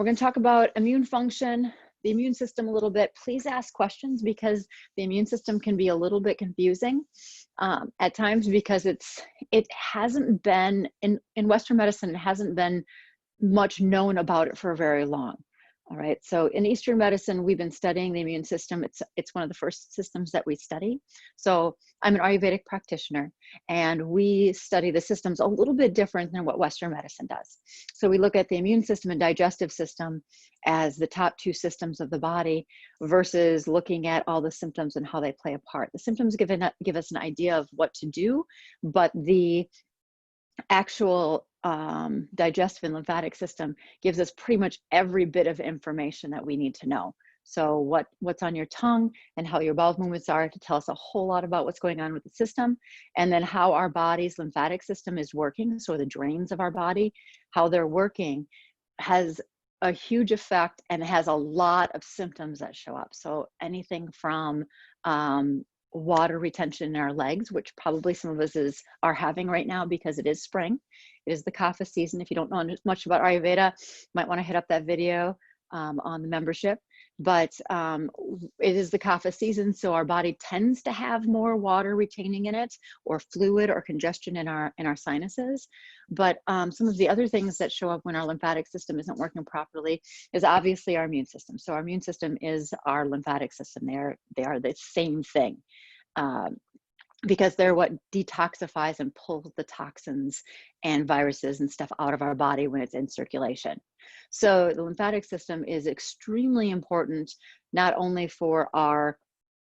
We're going to talk about immune function, the immune system a little bit. Please ask questions because the immune system can be a little bit confusing at times because it hasn't been, in Western medicine, it hasn't been much known about it for very long. All right, so in Eastern medicine, we've been studying the immune system. It's one of the first systems that we study. So I'm an Ayurvedic practitioner, and we study the systems a little bit different than what Western medicine does. So we look at the immune system and digestive system as the top two systems of the body versus looking at all the symptoms and how they play a part. The symptoms give us an idea of what to do, but the actual digestive and lymphatic system gives us pretty much every bit of information that we need to know. So what's on your tongue and how your bowel movements are to tell us a whole lot about what's going on with the system, and then how our body's lymphatic system is working, so the drains of our body, how they're working has a huge effect and has a lot of symptoms that show up. So anything from water retention in our legs, which probably some of us are having right now because it is spring. It is the kapha season. If you don't know much about Ayurveda, you might want to hit up that video on the membership. But it is the kapha season, so our body tends to have more water retaining in it, or fluid or congestion in our sinuses. But some of the other things that show up when our lymphatic system isn't working properly is obviously our immune system. So our immune system is our lymphatic system. They are the same thing. Because they're what detoxifies and pulls the toxins and viruses and stuff out of our body when it's in circulation. So the lymphatic system is extremely important, not only for our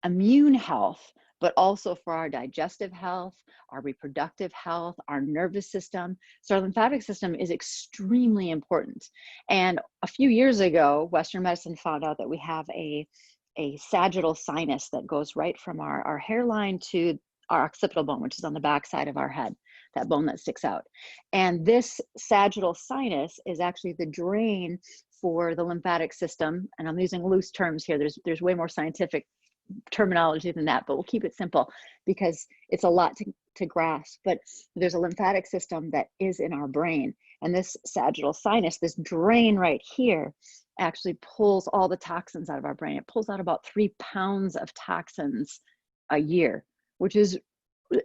immune health, but also for our digestive health, our reproductive health, our nervous system. So our lymphatic system is extremely important. And a few years ago, Western medicine found out that we have a sagittal sinus that goes right from our hairline to our occipital bone, which is on the back side of our head, that bone that sticks out. And this sagittal sinus is actually the drain for the lymphatic system. And I'm using loose terms here. There's way more scientific terminology than that, but we'll keep it simple because it's a lot to grasp. But there's a lymphatic system that is in our brain. And this sagittal sinus, this drain right here, actually pulls all the toxins out of our brain. It pulls out about 3 pounds of toxins a year, which is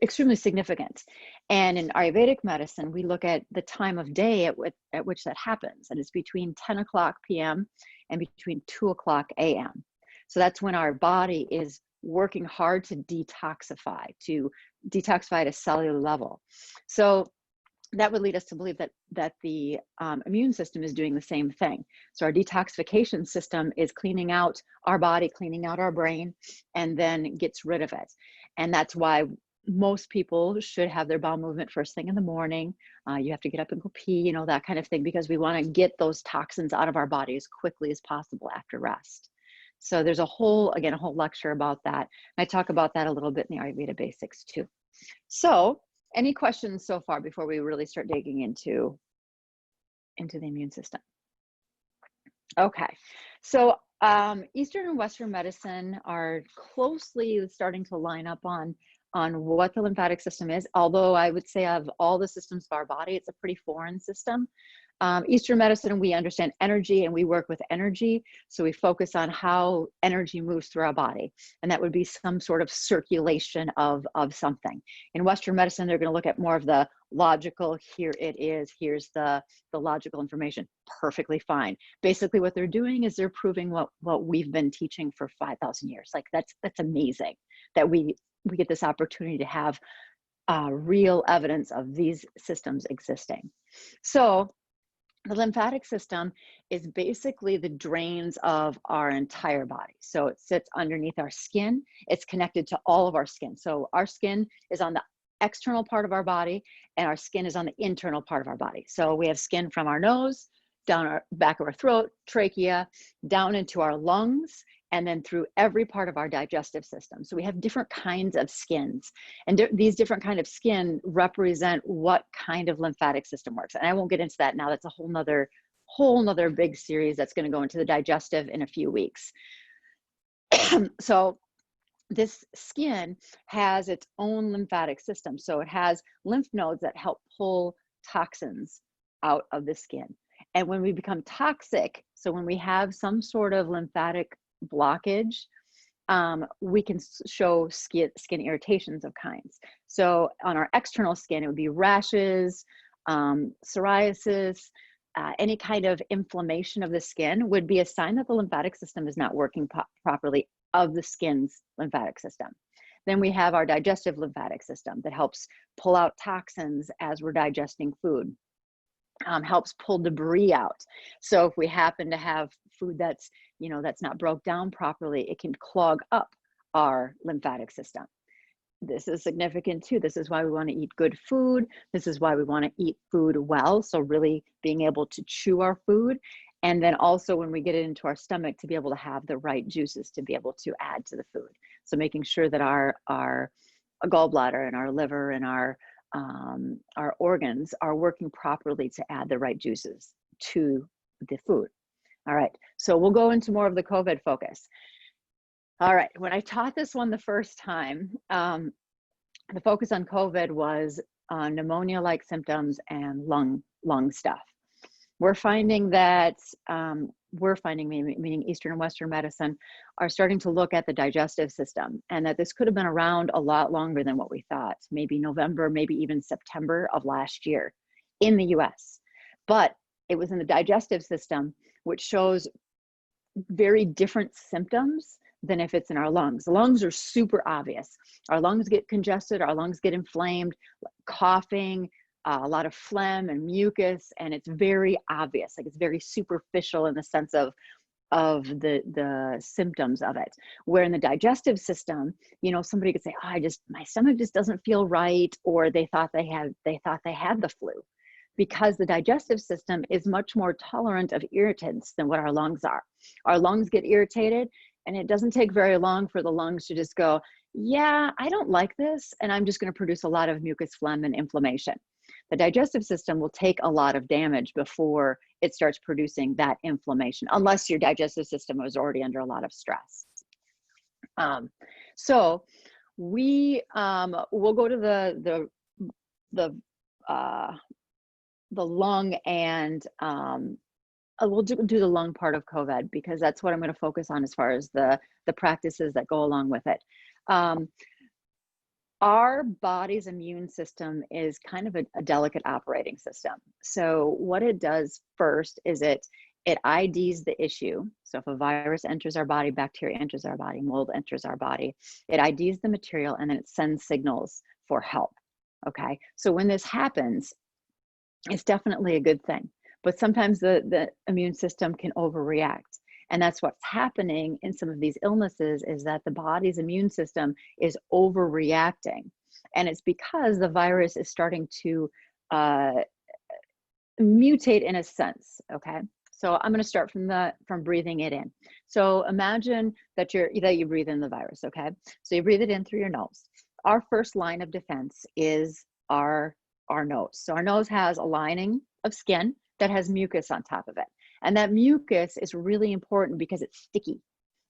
extremely significant. And in Ayurvedic medicine, we look at the time of day at which that happens. And it's between 10 o'clock p.m. and between 2 o'clock a.m. So that's when our body is working hard to detoxify at a cellular level. So that would lead us to believe that the immune system is doing the same thing. So our detoxification system is cleaning out our body, cleaning out our brain, and then gets rid of it. And that's why most people should have their bowel movement first thing in the morning. You have to get up and go pee, that kind of thing, because we want to get those toxins out of our body as quickly as possible after rest. So there's a whole lecture about that. I talk about that a little bit in the Ayurveda basics too. So any questions so far before we really start digging into the immune system? Okay, so Eastern and Western medicine are closely starting to line up on what the lymphatic system is, although I would say of all the systems of our body, it's a pretty foreign system. Eastern medicine, we understand energy and we work with energy. So we focus on how energy moves through our body. And that would be some sort of circulation of something. In Western medicine, they're going to look at more of the logical, here it is, here's the logical information. Perfectly fine. Basically what they're doing is they're proving what we've been teaching for 5,000 years. Like that's amazing that we get this opportunity to have real evidence of these systems existing. So the lymphatic system is basically the drains of our entire body. So it sits underneath our skin. It's connected to all of our skin. So our skin is on the external part of our body and our skin is on the internal part of our body. So we have skin from our nose, down our back of our throat, trachea, down into our lungs, and then through every part of our digestive system. So we have different kinds of skins, and these different kind of skin represent what kind of lymphatic system works. And I won't get into that now. That's a whole nother big series that's going to go into the digestive in a few weeks. So this skin has its own lymphatic system. So it has lymph nodes that help pull toxins out of the skin. And when we become toxic, so when we have some sort of lymphatic blockage, we can show skin irritations of kinds. So on our external skin, it would be rashes, psoriasis, any kind of inflammation of the skin would be a sign that the lymphatic system is not working properly of the skin's lymphatic system. Then we have our digestive lymphatic system that helps pull out toxins as we're digesting food. Helps pull debris out. So if we happen to have food that's, that's not broke down properly, it can clog up our lymphatic system. This is significant too. This is why we want to eat good food. This is why we want to eat food well. So really being able to chew our food. And then also when we get it into our stomach, to be able to have the right juices to be able to add to the food. So making sure that our gallbladder and our liver and our organs are working properly to add the right juices to the food. All right, so we'll go into more of the COVID focus. All right, when I taught this one the first time, the focus on COVID was pneumonia-like symptoms and lung stuff. We're finding that, meaning Eastern and Western medicine, are starting to look at the digestive system, and that this could have been around a lot longer than what we thought, maybe November, maybe even September of last year in the US. But it was in the digestive system, which shows very different symptoms than if it's in our lungs. The lungs are super obvious. Our lungs get congested, our lungs get inflamed, coughing, a lot of phlegm and mucus, and it's very obvious. Like, it's very superficial in the sense of the symptoms of it. Where in the digestive system, somebody could say, oh, my stomach just doesn't feel right, or they thought they had the flu, because the digestive system is much more tolerant of irritants than what our lungs are. Our lungs get irritated, and it doesn't take very long for the lungs to just go, yeah, I don't like this, and I'm just going to produce a lot of mucus, phlegm, and inflammation. The digestive system will take a lot of damage before it starts producing that inflammation, unless your digestive system was already under a lot of stress. So we will go to the lung, and we'll do the lung part of COVID, because that's what I'm going to focus on as far as the practices that go along with it. Our body's immune system is kind of a delicate operating system. So what it does first is it IDs the issue. So if a virus enters our body, bacteria enters our body, mold enters our body, it IDs the material, and then it sends signals for help. Okay, so when this happens, it's definitely a good thing. But sometimes the immune system can overreact. And that's what's happening in some of these illnesses, is that the body's immune system is overreacting. And it's because the virus is starting to mutate in a sense, okay? So I'm going to start from breathing it in. So imagine that you breathe in the virus, okay? So you breathe it in through your nose. Our first line of defense is our nose. So our nose has a lining of skin that has mucus on top of it. And that mucus is really important because it's sticky.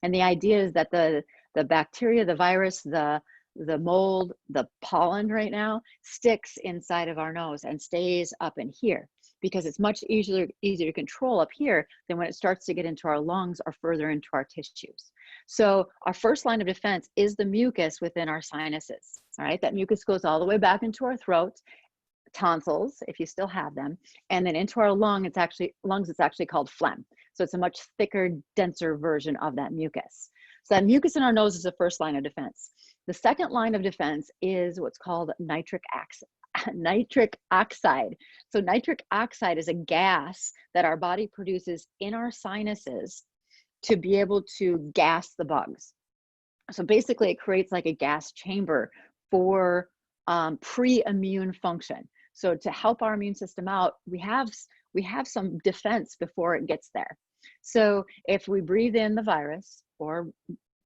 And the idea is that the bacteria, the virus, the mold, the pollen right now sticks inside of our nose and stays up in here, because it's much easier to control up here than when it starts to get into our lungs or further into our tissues. So our first line of defense is the mucus within our sinuses. All right, that mucus goes all the way back into our throat, tonsils, if you still have them, and then into our lungs, it's actually called phlegm. So it's a much thicker, denser version of that mucus. So that mucus in our nose is the first line of defense. The second line of defense is what's called nitric oxide. So nitric oxide is a gas that our body produces in our sinuses to be able to gas the bugs. So basically it creates like a gas chamber for pre-immune function. So to help our immune system out, we have some defense before it gets there. So if we breathe in the virus or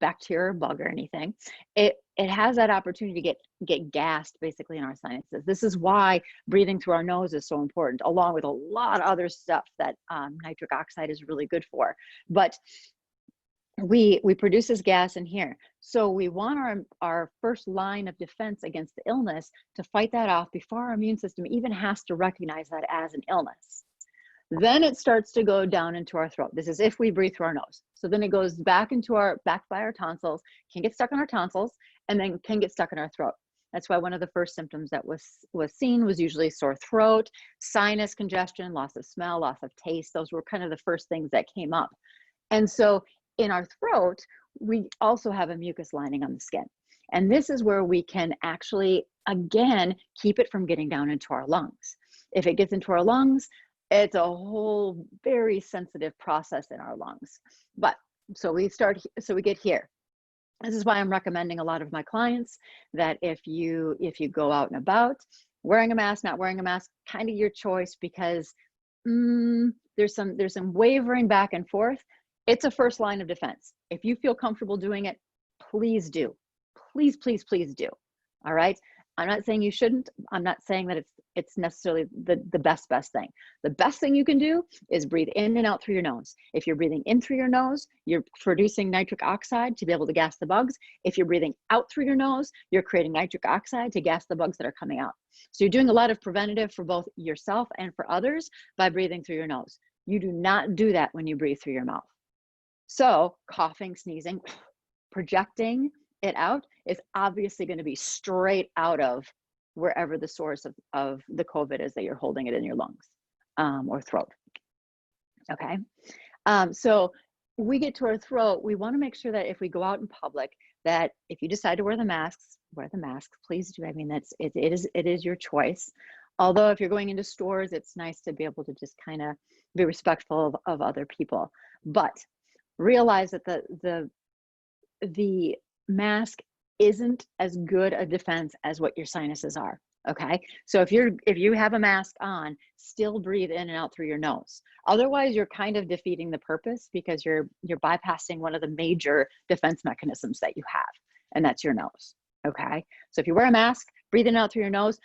bacteria or bug or anything, it has that opportunity to get gassed basically in our sinuses. This is why breathing through our nose is so important, along with a lot of other stuff that nitric oxide is really good for. But we produce this gas in here. So we want our first line of defense against the illness to fight that off before our immune system even has to recognize that as an illness. Then it starts to go down into our throat. This is if we breathe through our nose. So then it goes back back by our tonsils, can get stuck on our tonsils, and then can get stuck in our throat. That's why one of the first symptoms that was seen was usually sore throat, sinus congestion, loss of smell, loss of taste. Those were kind of the first things that came up. And so in our throat, we also have a mucus lining on the skin. And this is where we can actually, again, keep it from getting down into our lungs. If it gets into our lungs, it's a whole very sensitive process in our lungs. But so we get here. This is why I'm recommending a lot of my clients that if you go out and about, wearing a mask, not wearing a mask, kind of your choice, because there's some wavering back and forth. It's a first line of defense. If you feel comfortable doing it, please do. Please, please, please do. All right. I'm not saying you shouldn't. I'm not saying that it's necessarily the best thing. The best thing you can do is breathe in and out through your nose. If you're breathing in through your nose, you're producing nitric oxide to be able to gas the bugs. If you're breathing out through your nose, you're creating nitric oxide to gas the bugs that are coming out. So you're doing a lot of preventative for both yourself and for others by breathing through your nose. You do not do that when you breathe through your mouth. So coughing, sneezing, projecting it out is obviously going to be straight out of wherever the source of the COVID is that you're holding it in your lungs or throat. Okay. So we get to our throat, we want to make sure that if we go out in public, that if you decide to wear the masks, please do. I mean, it is your choice. Although if you're going into stores, it's nice to be able to just kind of be respectful of other people. But realize that the mask isn't as good a defense as what your sinuses are. Okay. So if you have a mask on, still breathe in and out through your nose. Otherwise, you're kind of defeating the purpose, because you're bypassing one of the major defense mechanisms that you have, and that's your nose. Okay. So if you wear a mask, breathe in and out through your nose,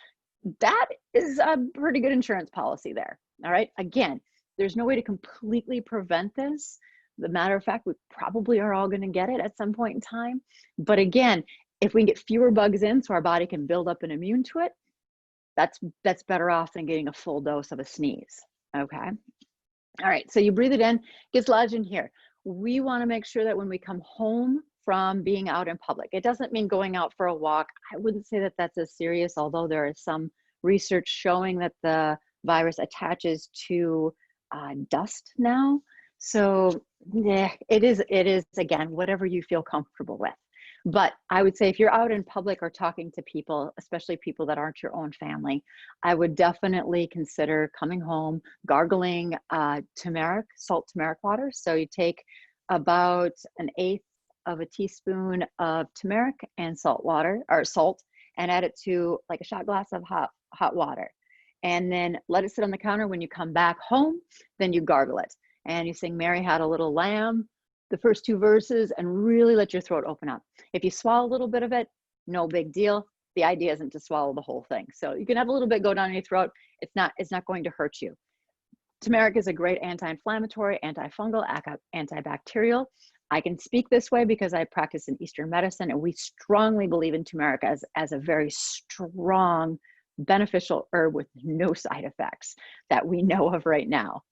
that is a pretty good insurance policy there. All right. Again, there's no way to completely prevent this. The matter of fact, we probably are all going to get it at some point in time. But again, if we can get fewer bugs in so our body can build up an immune to it, that's better off than getting a full dose of a sneeze. Okay. All right. So you breathe it in, gets lodged in here. We want to make sure that when we come home from being out in public, it doesn't mean going out for a walk. I wouldn't say that that's as serious, although there is some research showing that the virus attaches to dust now. So yeah, it is again, whatever you feel comfortable with. But I would say if you're out in public or talking to people, especially people that aren't your own family, I would definitely consider coming home, gargling turmeric, salt turmeric water. So you take about 1/8 of a teaspoon of turmeric and salt, and add it to like a shot glass of hot water. And then let it sit on the counter. When you come back home, then you gargle it. And you sing Mary Had a Little Lamb, the first 2 verses, and really let your throat open up. If you swallow a little bit of it, no big deal. The idea isn't to swallow the whole thing. So you can have a little bit go down your throat. It's not going to hurt you. Turmeric is a great anti-inflammatory, antifungal, antibacterial. I can speak this way because I practice in Eastern medicine, and we strongly believe in turmeric as a very strong, beneficial herb with no side effects that we know of right now.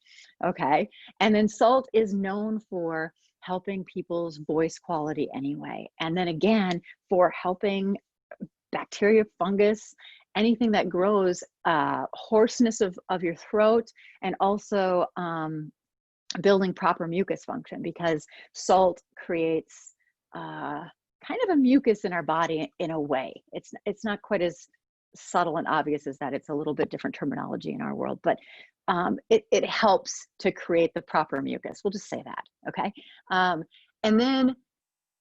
Okay. And then salt is known for helping people's voice quality anyway. And then again, for helping bacteria, fungus, anything that grows, hoarseness of your throat, and also building proper mucus function, because salt creates kind of a mucus in our body in a way. It's not quite as subtle and obvious as that. It's a little bit different terminology in our world, but it helps to create the proper mucus. We'll just say that, okay? And then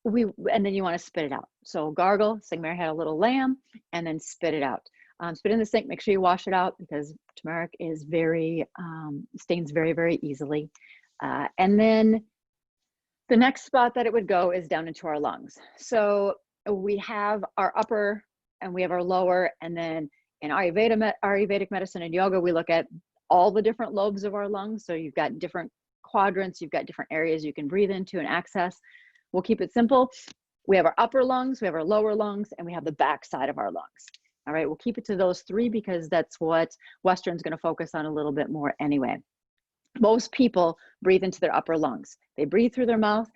you want to spit it out. So gargle, sing Mary Had a Little Lamb, and then spit it out. Spit in the sink. Make sure you wash it out, because turmeric is stains very, very easily. And then the next spot that it would go is down into our lungs. So we have our upper and we have our lower, and then in Ayurvedic medicine and yoga, we look at all the different lobes of our lungs. So you've got different quadrants, you've got different areas you can breathe into and access. We'll keep it simple. We have our upper lungs, we have our lower lungs, and we have the back side of our lungs. All right, we'll keep it to those 3 because that's what Western's going to focus on a little bit more anyway. Most people breathe into their upper lungs. They breathe through their mouth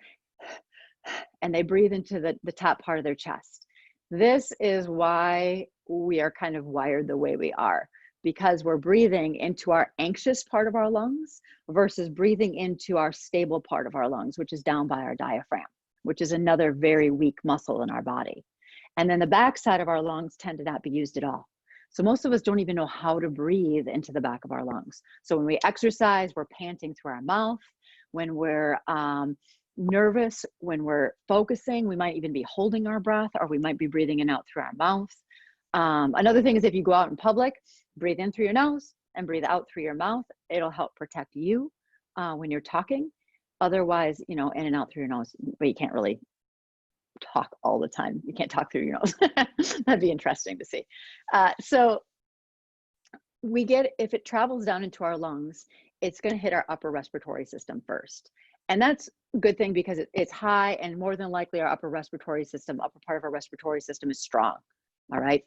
and they breathe into the top part of their chest. This is why we are kind of wired the way we are, because we're breathing into our anxious part of our lungs versus breathing into our stable part of our lungs, which is down by our diaphragm, which is another very weak muscle in our body. And then the back side of our lungs tend to not be used at all. So most of us don't even know how to breathe into the back of our lungs. So when we exercise, we're panting through our mouth. When we're nervous, when we're focusing, we might even be holding our breath, or we might be breathing in and out through our mouth. Another thing is, if you go out in public, breathe in through your nose and breathe out through your mouth. It'll help protect you when you're talking. Otherwise, you know, in and out through your nose, but you can't really talk all the time. You can't talk through your nose. That'd be interesting to see. So we get, if it travels down into our lungs, it's going to hit our upper respiratory system first. And that's a good thing, because it's high, and more than likely our upper respiratory system, upper part of our respiratory system is strong. All right.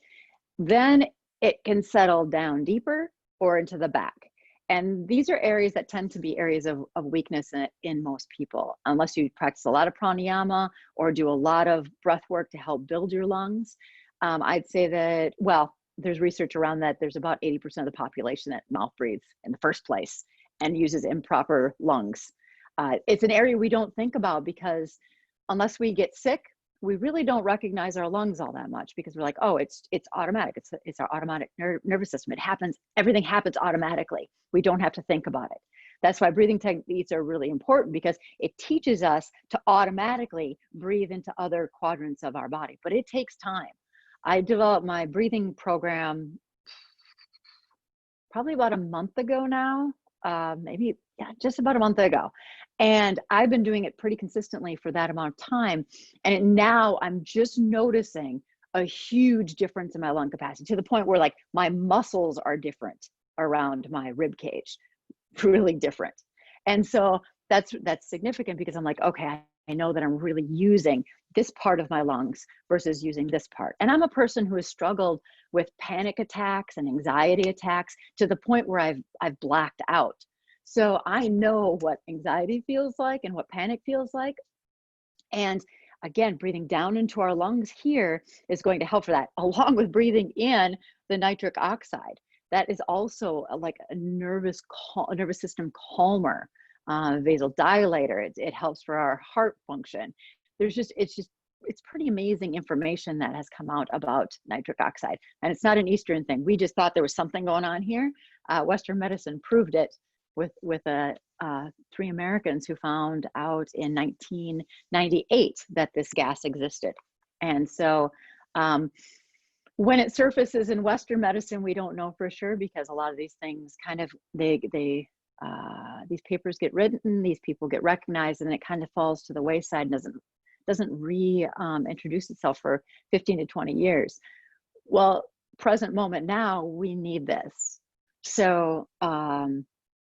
Then it can settle down deeper or into the back. And these are areas that tend to be areas of weakness in most people, unless you practice a lot of pranayama or do a lot of breath work to help build your lungs. I'd say that, well, there's research around that. There's about 80% of the population that mouth breathes in the first place and uses improper lungs. It's an area we don't think about, because unless we get sick, we really don't recognize our lungs all that much, because we're like, oh, it's automatic. It's our automatic nervous system. It happens. Everything happens automatically. We don't have to think about it. That's why breathing techniques are really important, because it teaches us to automatically breathe into other quadrants of our body, but it takes time. I developed my breathing program probably about a month ago now, maybe, yeah, just about a month ago. And I've been doing it pretty consistently for that amount of time. And now I'm just noticing a huge difference in my lung capacity, to the point where like my muscles are different around my rib cage, really different. And so that's significant, because I'm like, okay, I know that I'm really using this part of my lungs versus using this part. And I'm a person who has struggled with panic attacks and anxiety attacks to the point where I've blacked out. So I know what anxiety feels like and what panic feels like. And again, breathing down into our lungs here is going to help for that, along with breathing in the nitric oxide. That is also like a nervous system calmer, vasodilator. It helps for our heart function. It's pretty amazing information that has come out about nitric oxide. And it's not an Eastern thing. We just thought there was something going on here. Western medicine proved it with 3 Americans who found out in 1998 that this gas existed. And so when it surfaces in Western medicine, we don't know for sure, because a lot of these things kind of, these papers get written, these people get recognized, and it kind of falls to the wayside and doesn't reintroduce itself for 15 to 20 years. Well, present moment now, we need this. So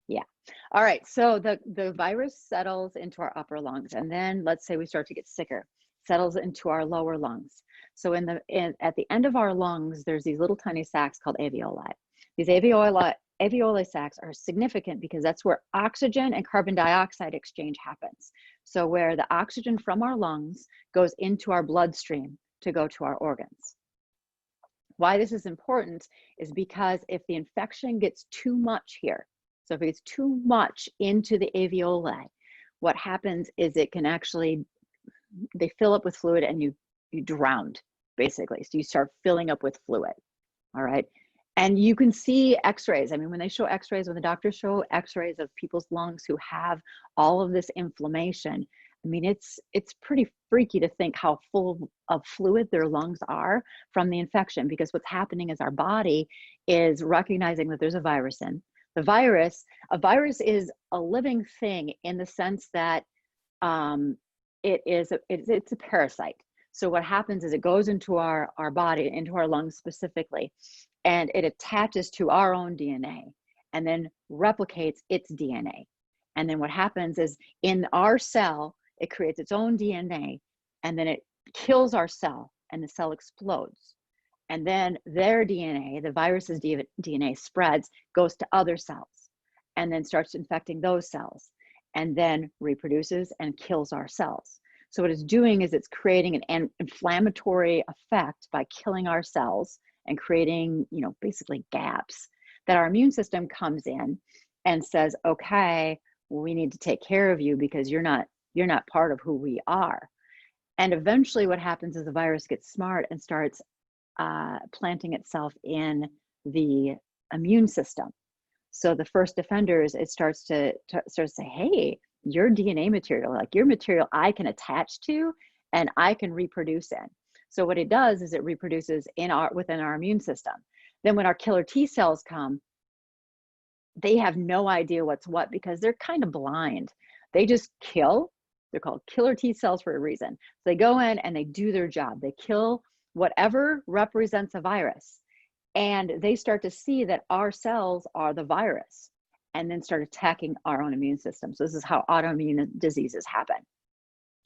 yeah. All right. So the virus settles into our upper lungs, and then let's say we start to get sicker, settles into our lower lungs. So at the end of our lungs, there's these little tiny sacs called alveoli. These alveoli sacs are significant because that's where oxygen and carbon dioxide exchange happens. So where the oxygen from our lungs goes into our bloodstream to go to our organs. Why this is important is because if the infection gets too much here, so if it gets too much into the alveoli, what happens is it can actually, they fill up with fluid and you drown, basically. So you start filling up with fluid, all right? And you can see x-rays. I mean, when they show x-rays, when the doctors show x-rays of people's lungs who have all of this inflammation, I mean, it's pretty freaky to think how full of fluid their lungs are from the infection, because what's happening is our body is recognizing that there's a virus in. A virus is a living thing in the sense that it's a parasite. So what happens is it goes into our body, into our lungs specifically, and it attaches to our own DNA and then replicates its DNA. And then what happens is in our cell, it creates its own DNA, and then it kills our cell, and the cell explodes. And then their DNA, the virus's DNA, spreads, goes to other cells. and then starts infecting those cells, and then reproduces and kills our cells. So what it's doing is it's creating an inflammatory effect by killing our cells and creating, basically gaps that our immune system comes in and says, okay, we need to take care of you because you're not part of who we are. And eventually what happens is the virus gets smart and starts planting itself in the immune system. So the first offenders, it starts to say, hey, your DNA material, like your material I can attach to and I can reproduce in. So what it does is it reproduces within our immune system. Then when our killer T cells come, they have no idea what's what because they're kind of blind. They just kill. They're called killer T cells for a reason. So they go in and they do their job. They kill whatever represents a virus. And they start to see that our cells are the virus and then start attacking our own immune system. So this is how autoimmune diseases happen,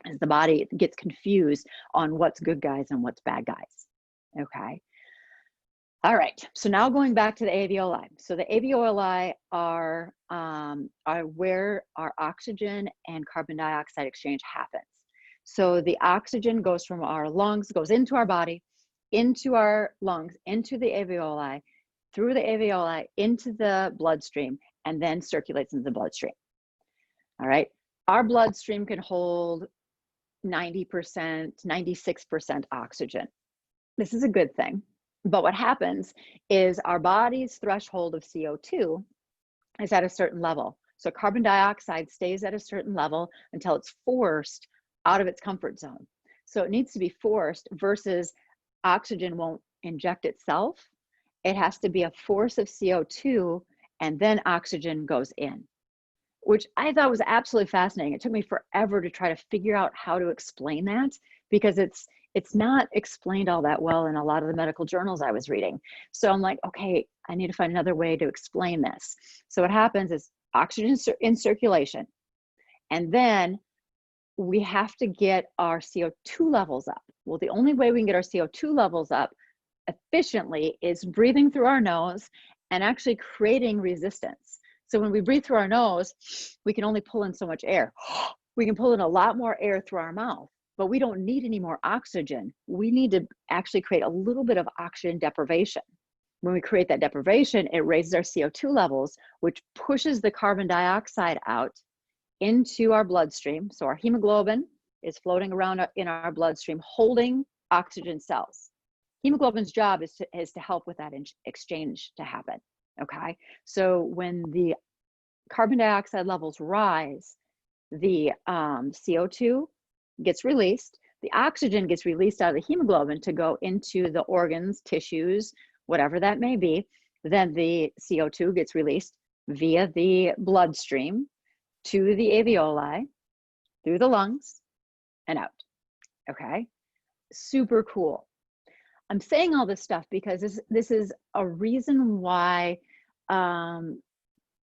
as the body gets confused on what's good guys and what's bad guys. Okay. All right, so now going back to the alveoli. So the alveoli are where our oxygen and carbon dioxide exchange happens. So the oxygen goes from our lungs, goes into our body, into our lungs, into the alveoli, through the alveoli, into the bloodstream, and then circulates into the bloodstream. All right, our bloodstream can hold 90%, 96% oxygen. This is a good thing. But what happens is our body's threshold of CO2 is at a certain level. So carbon dioxide stays at a certain level until it's forced out of its comfort zone. So it needs to be forced versus oxygen won't inject itself. It has to be a force of CO2 and then oxygen goes in, which I thought was absolutely fascinating. It took me forever to try to figure out how to explain that because it's not explained all that well in a lot of the medical journals I was reading. So I'm like, okay, I need to find another way to explain this. So what happens is oxygen in circulation, and then we have to get our CO2 levels up. Well, the only way we can get our CO2 levels up efficiently is breathing through our nose and actually creating resistance. So when we breathe through our nose, we can only pull in so much air. We can pull in a lot more air through our mouth, but we don't need any more oxygen. We need to actually create a little bit of oxygen deprivation. When we create that deprivation, it raises our CO2 levels, which pushes the carbon dioxide out into our bloodstream. So our hemoglobin is floating around in our bloodstream, holding oxygen cells. Hemoglobin's job is to help with that exchange to happen, okay? So when the carbon dioxide levels rise, the CO2 gets released, the oxygen gets released out of the hemoglobin to go into the organs, tissues, whatever that may be. Then the CO2 gets released via the bloodstream to the alveoli, through the lungs, and out, okay? Super cool. I'm saying all this stuff because this is a reason why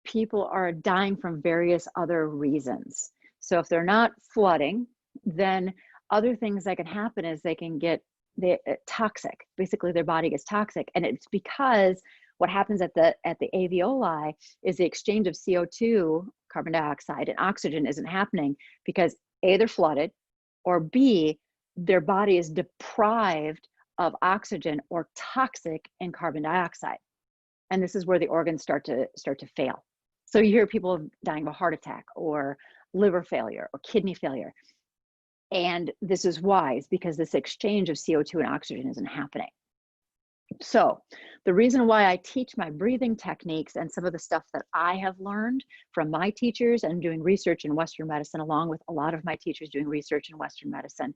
people are dying from various other reasons. So if they're not flooding, then other things that can happen is they can get toxic. Basically, their body gets toxic, and it's because what happens at the alveoli is the exchange of CO2, carbon dioxide, and oxygen isn't happening because A, they're flooded, or B, their body is deprived of oxygen or toxic in carbon dioxide. And this is where the organs start to fail. So you hear people dying of a heart attack or liver failure or kidney failure. And this is why, is because this exchange of CO2 and oxygen isn't happening. So the reason why I teach my breathing techniques and some of the stuff that I have learned from my teachers and doing research in Western medicine, along with a lot of my teachers doing research in Western medicine,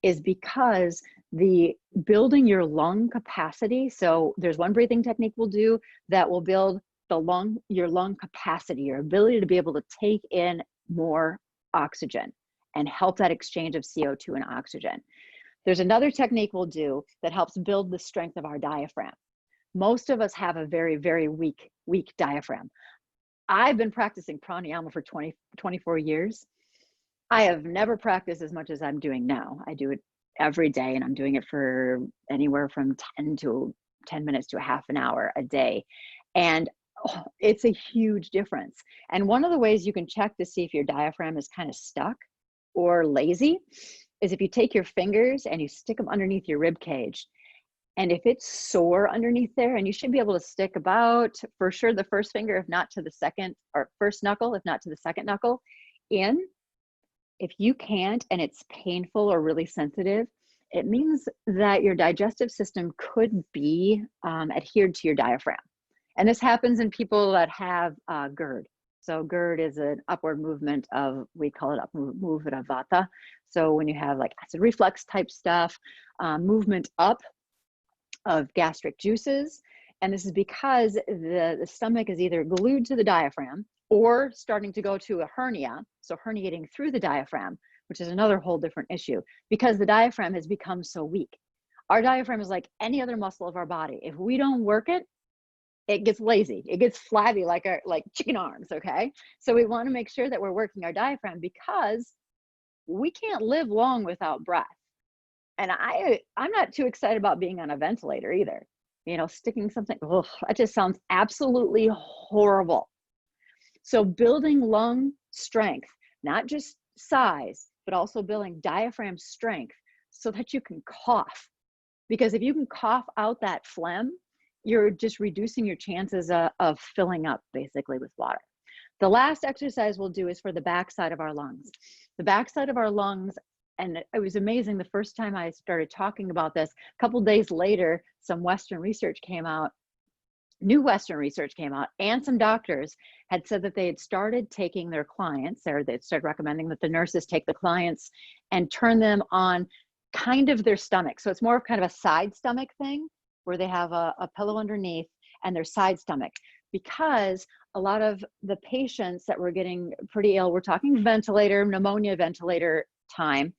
is because the building your lung capacity. So there's one breathing technique we'll do that will build your lung capacity, your ability to be able to take in more oxygen and help that exchange of CO2 and oxygen. There's another technique we'll do that helps build the strength of our diaphragm. Most of us have a very, very weak diaphragm. I've been practicing pranayama for 24 years. I have never practiced as much as I'm doing now. I do it every day, and I'm doing it for anywhere from 10 minutes to a half an hour a day. And Oh, it's a huge difference. And one of the ways you can check to see if your diaphragm is kind of stuck or lazy is if you take your fingers and you stick them underneath your rib cage. And if it's sore underneath there, and you should be able to stick about, for sure, the first finger, if not to the second, or first knuckle, if not to the second knuckle, in. If you can't and it's painful or really sensitive, it means that your digestive system could be adhered to your diaphragm. And this happens in people that have GERD. So GERD is an upward movement of, we call it upward movement of vata. So when you have like acid reflux type stuff, movement up of gastric juices. And this is because the stomach is either glued to the diaphragm or starting to go to a hernia, so herniating through the diaphragm, which is another whole different issue because the diaphragm has become so weak. Our diaphragm is like any other muscle of our body. If we don't work it, it gets lazy. It gets flabby like chicken arms, okay? So we want to make sure that we're working our diaphragm because we can't live long without breath. And I'm not too excited about being on a ventilator either. You know, sticking something, ugh, that just sounds absolutely horrible. So building lung strength, not just size, but also building diaphragm strength so that you can cough. Because if you can cough out that phlegm, you're just reducing your chances of filling up basically with water. The last exercise we'll do is for the backside of our lungs. The backside of our lungs, and it was amazing the first time I started talking about this, a couple days later, some Western research came out, new Western research came out, and some doctors had said that they had started taking their clients, or they started recommending that the nurses take the clients and turn them on kind of their stomach. So it's more of kind of a side stomach thing where they have a pillow underneath and their side stomach, because a lot of the patients that were getting pretty ill, we're talking ventilator, pneumonia ventilator time,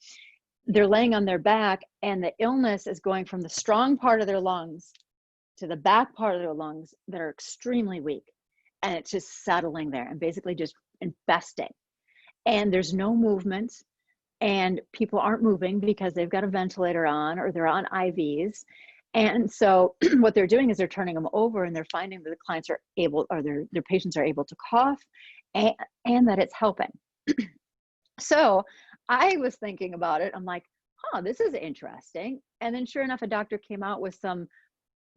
they're laying on their back and the illness is going from the strong part of their lungs to the back part of their lungs that are extremely weak. And it's just settling there and basically just infesting. And there's no movement and people aren't moving because they've got a ventilator on or they're on IVs. And so what they're doing is they're turning them over and they're finding that the clients are able, or their patients are able to cough and that it's helping. So I was thinking about it. I'm like, huh, this is interesting. And then sure enough, a doctor came out with some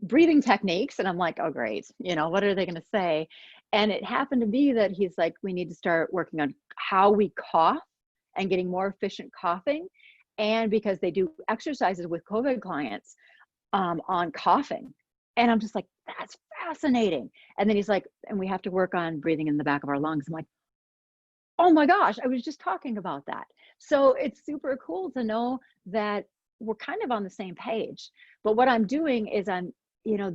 breathing techniques and I'm like, oh great, you know, what are they going to say? And it happened to be that he's like, we need to start working on how we cough and getting more efficient coughing. And because they do exercises with COVID clients on coughing. And I'm just like, that's fascinating. And then he's like, and we have to work on breathing in the back of our lungs. I'm like, oh my gosh, I was just talking about that. So it's super cool to know that we're kind of on the same page. But what I'm doing is you know,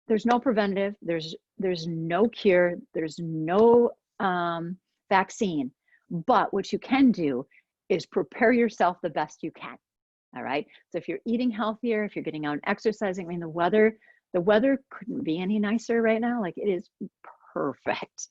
there's no preventative, there's no cure, there's no vaccine. But what you can do is prepare yourself the best you can. All right. So if you're eating healthier, if you're getting out and exercising, I mean, the weather couldn't be any nicer right now. Like it is perfect.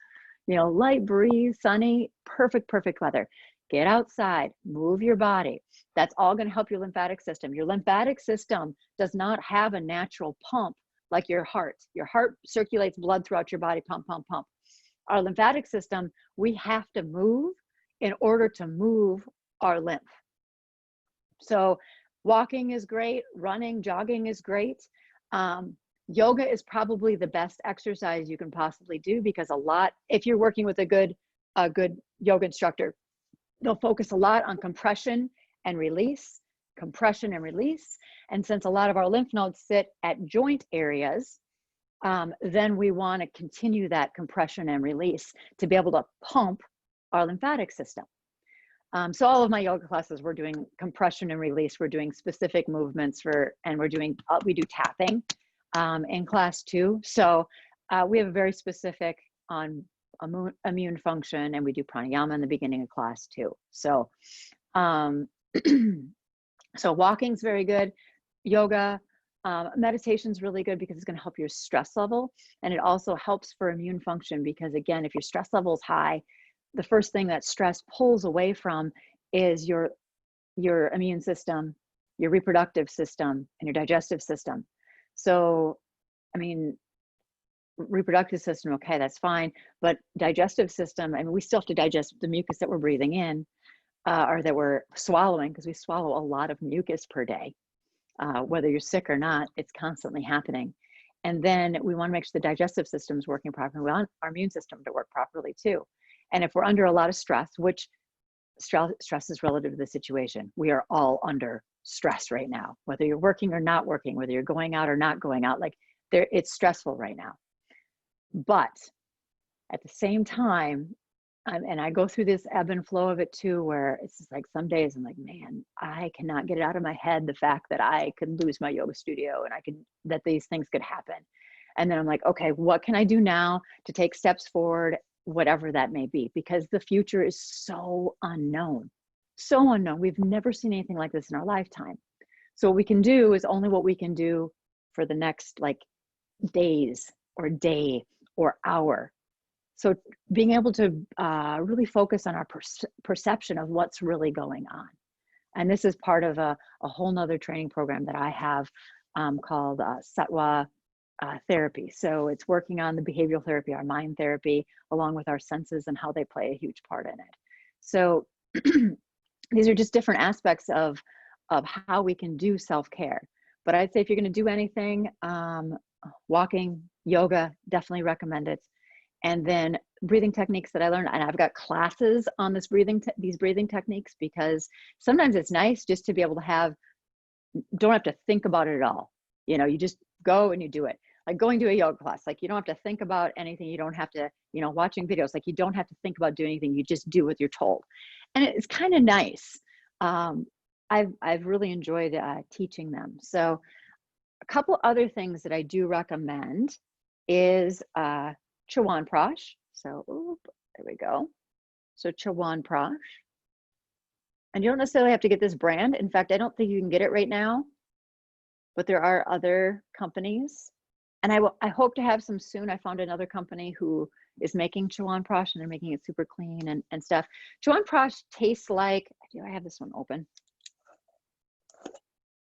You know, light breeze, sunny, perfect weather. Get outside, move your body. That's all going to help your lymphatic system. Your lymphatic system does not have a natural pump like your heart. Your heart circulates blood throughout your body, pump, pump, pump. Our lymphatic system, we have to move in order to move our lymph. So walking is great, running, jogging is great. Yoga is probably the best exercise you can possibly do because if you're working with a good yoga instructor, they'll focus a lot on compression and release, compression and release. And since a lot of our lymph nodes sit at joint areas, then we want to continue that compression and release to be able to pump our lymphatic system. So all of my yoga classes, we're doing compression and release. We're doing specific movements and we do tapping in class too. So we have a very specific on immune function, and we do pranayama in the beginning of class too. So, so walking's very good. Yoga, meditation's really good because it's going to help your stress level, and it also helps for immune function because again, if your stress level is high, the first thing that stress pulls away from is your immune system, your reproductive system, and your digestive system. So, I mean, reproductive system, okay, that's fine. But digestive system, I mean, we still have to digest the mucus that we're breathing in, or that we're swallowing, because we swallow a lot of mucus per day. Whether you're sick or not, it's constantly happening. And then we want to make sure the digestive system is working properly. We want our immune system to work properly too. And if we're under a lot of stress, which stress is relative to the situation, we are all under stress right now, whether you're working or not working, whether you're going out or not going out, like it's stressful right now. But at the same time, and I go through this ebb and flow of it too, where it's just like some days I'm like, man, I cannot get it out of my head, the fact that I could lose my yoga studio and that these things could happen. And then I'm like, okay, what can I do now to take steps forward, whatever that may be, because the future is so unknown, so unknown. We've never seen anything like this in our lifetime. So what we can do is only what we can do for the next like days or day or hour. So being able to really focus on our perception of what's really going on. And this is part of a whole nother training program that I have called Sattva therapy. So it's working on the behavioral therapy, our mind therapy, along with our senses and how they play a huge part in it. So these are just different aspects of how we can do self-care. But I'd say if you're going to do anything, walking, yoga, definitely recommend it. And then breathing techniques that I learned, and I've got classes on these breathing techniques, because sometimes it's nice just to be able to don't have to think about it at all. You know, you just go and you do it. Like going to a yoga class, like you don't have to think about anything. You don't have to, watching videos, like you don't have to think about doing anything. You just do what you're told. And it's kind of nice. I've really enjoyed teaching them. So a couple other things that I do recommend is Chyawanprash. So, there we go. So Chyawanprash. And you don't necessarily have to get this brand. In fact, I don't think you can get it right now, but there are other companies. And I hope to have some soon. I found another company who is making Chyawanprash, and they're making it super clean and stuff. Chyawanprash tastes like, do I have this one open?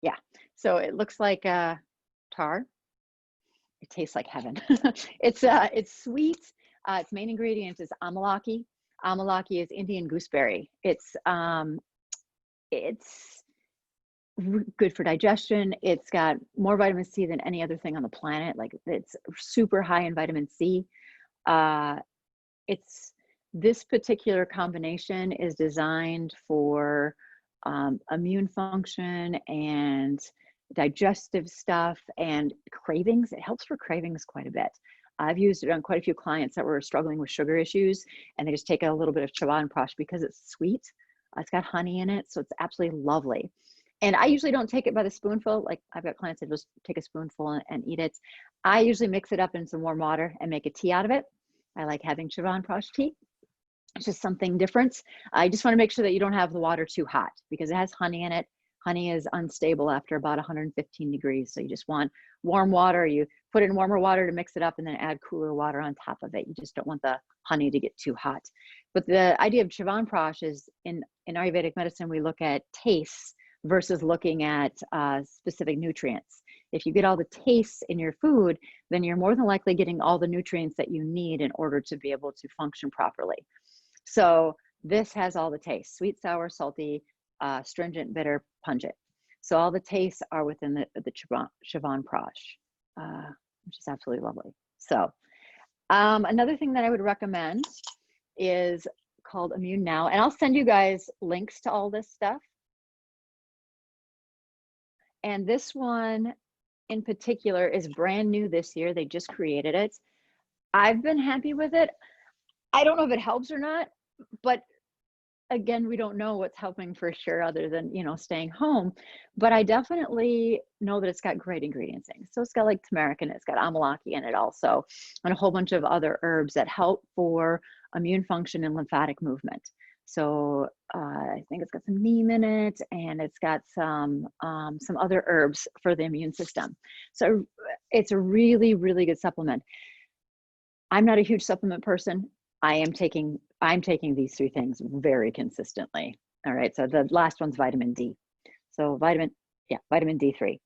Yeah. So it looks like tar. It tastes like heaven. It's sweet. Its main ingredient is amalaki. Amalaki is Indian gooseberry. It's good for digestion. It's got more vitamin C than any other thing on the planet. Like it's super high in vitamin C. This particular combination is designed for immune function and digestive stuff and cravings. It helps for cravings quite a bit. I've used it on quite a few clients that were struggling with sugar issues, and they just take a little bit of Chyawanprash because it's sweet. It's got honey in it, so it's absolutely lovely. And I usually don't take it by the spoonful. Like I've got clients that just take a spoonful and eat it. I usually mix it up in some warm water and make a tea out of it. I like having Chyawanprash tea. It's just something different. I just want to make sure that you don't have the water too hot, because it has honey in it. Honey is unstable after about 115 degrees. So you just want warm water. You put it in warmer water to mix it up, and then add cooler water on top of it. You just don't want the honey to get too hot. But the idea of Chyawanprash is in Ayurvedic medicine, we look at tastes versus looking at specific nutrients. If you get all the tastes in your food, then you're more than likely getting all the nutrients that you need in order to be able to function properly. So this has all the tastes: sweet, sour, salty, astringent, bitter, pungent. So all the tastes are within the Chyawanprash, which is absolutely lovely. So another thing that I would recommend is called Immune Now, and I'll send you guys links to all this stuff. And this one in particular is brand new this year. They just created it. I've been happy with it. I don't know if it helps or not, but again, we don't know what's helping for sure, other than, staying home. But I definitely know that it's got great ingredients in it. So it's got like turmeric in it, it's got amalaki in it also, and a whole bunch of other herbs that help for immune function and lymphatic movement. So I think it's got some neem in it, and it's got some other herbs for the immune system. So it's a really, really good supplement. I'm not a huge supplement person. I'm taking these three things very consistently. All right. So the last one's vitamin D. So vitamin D3.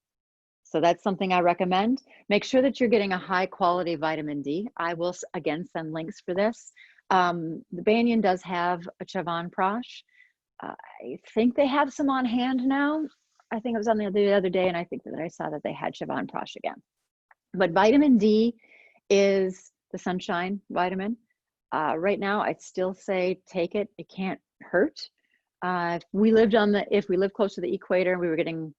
So that's something I recommend. Make sure that you're getting a high quality vitamin D. I will, again, send links for this. The Banyan does have a Chyawanprash. I think they have some on hand now. I think it was on the other day, and I think that I saw that they had Chyawanprash again. But vitamin D is the sunshine vitamin. Right now, I'd still say take it. It can't hurt. If we lived close to the equator and we were getting,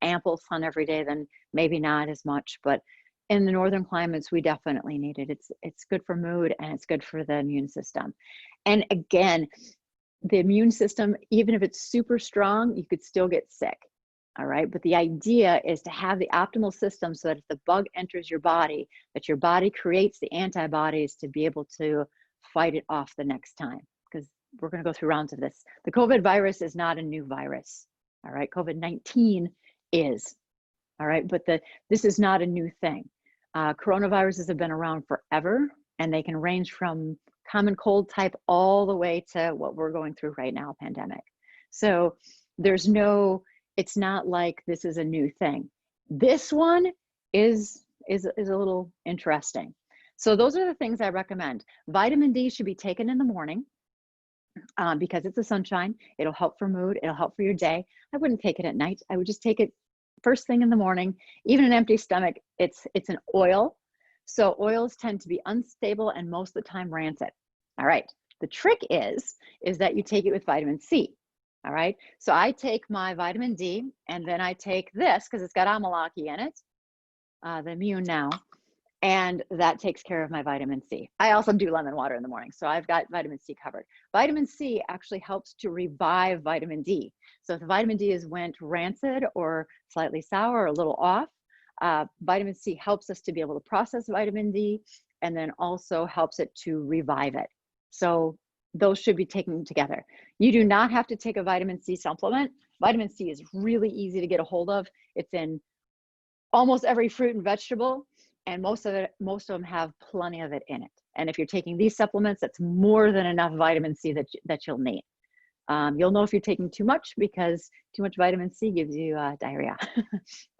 ample sun every day, then maybe not as much. But in the northern climates, we definitely need it. It's good for mood and it's good for the immune system. And again, the immune system, even if it's super strong, you could still get sick. All right. But the idea is to have the optimal system so that if the bug enters your body, that your body creates the antibodies to be able to fight it off the next time. Because we're going to go through rounds of this. The COVID virus is not a new virus. All right. COVID-19 is. All right. But this is not a new thing. Coronaviruses have been around forever, and they can range from common cold type all the way to what we're going through right now, pandemic. So it's not like this is a new thing. This one is a little interesting. So those are the things I recommend. Vitamin D should be taken in the morning because it's the sunshine. It'll help for mood. It'll help for your day. I wouldn't take it at night. I would just take it first thing in the morning. Even an empty stomach, it's an oil. So oils tend to be unstable and most of the time rancid. All right. The trick is that you take it with vitamin C. All right. So I take my vitamin D and then I take this because it's got Amalaki in it, the Immune Now, and that takes care of my vitamin C. I also do lemon water in the morning. So I've got vitamin C covered. Vitamin C actually helps to revive vitamin D. So if the vitamin D went rancid or slightly sour or a little off, vitamin C helps us to be able to process vitamin D and then also helps it to revive it. So those should be taken together. You do not have to take a vitamin C supplement. Vitamin C is really easy to get a hold of. It's in almost every fruit and vegetable, and most of them have plenty of it in it. And if you're taking these supplements, that's more than enough vitamin C that you'll need. You'll know if you're taking too much because too much vitamin C gives you diarrhea.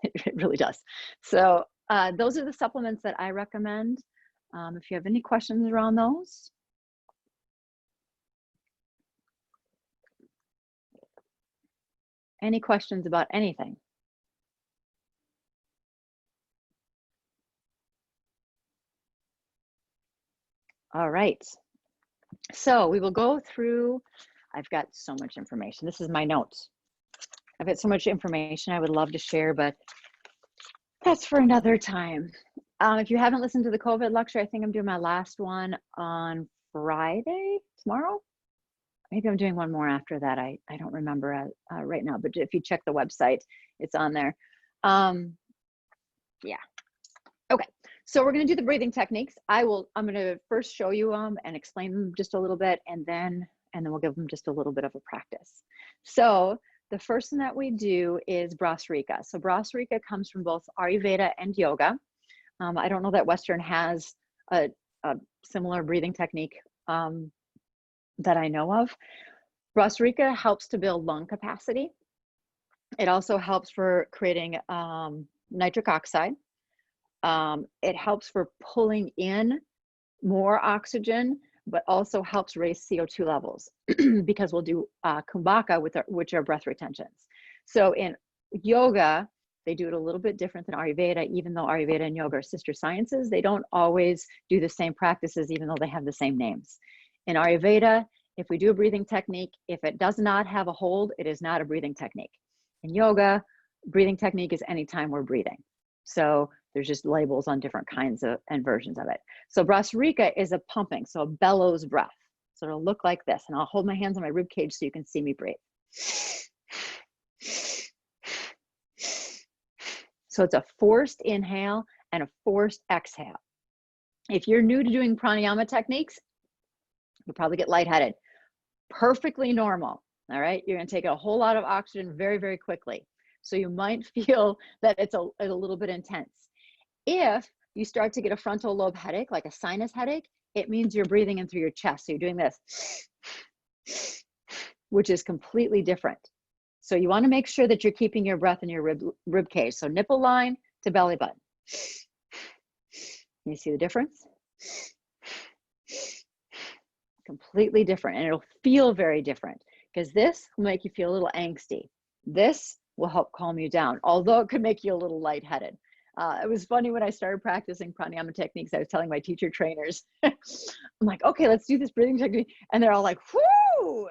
It really does. So those are the supplements that I recommend. If you have any questions around those. Any questions about anything? All right. So we will go through, I've got so much information. This is my notes. I've got so much information I would love to share, but that's for another time. If you haven't listened to the COVID lecture, I think I'm doing my last one on Friday, tomorrow. Maybe I'm doing one more after that. I don't remember right now, but if you check the website, it's on there. Yeah. Okay. So we're going to do the breathing techniques. I'm going to first show you them and explain them just a little bit, and then we'll give them just a little bit of a practice. So the first one that we do is Brasrika. So Brasrika comes from both Ayurveda and yoga. I don't know that Western has a similar breathing technique that I know of. Brasrika helps to build lung capacity. It also helps for creating nitric oxide. It helps for pulling in more oxygen, but also helps raise CO2 levels because we'll do Kumbhaka, which are breath retentions. So in yoga, they do it a little bit different than Ayurveda. Even though Ayurveda and yoga are sister sciences, they don't always do the same practices, even though they have the same names. In Ayurveda, if we do a breathing technique, if it does not have a hold, it is not a breathing technique. In yoga, breathing technique is anytime we're breathing. So there's just labels on different kinds of and versions of it. So Brasrika is a pumping, so a bellows breath. So it'll look like this, and I'll hold my hands on my rib cage so you can see me breathe. So it's a forced inhale and a forced exhale. If you're new to doing pranayama techniques, you'll probably get lightheaded. Perfectly normal, all right? You're gonna take a whole lot of oxygen very, very quickly. So you might feel that it's a little bit intense. If you start to get a frontal lobe headache, like a sinus headache, it means you're breathing in through your chest. So you're doing this, which is completely different. So you want to make sure that you're keeping your breath in your rib cage. So nipple line, to belly button. You see the difference? Completely different, and it'll feel very different because this will make you feel a little angsty. This will help calm you down, although it could make you a little lightheaded. It was funny when I started practicing pranayama techniques, I was telling my teacher trainers, I'm like, okay, let's do this breathing technique. And they're all like, whoo,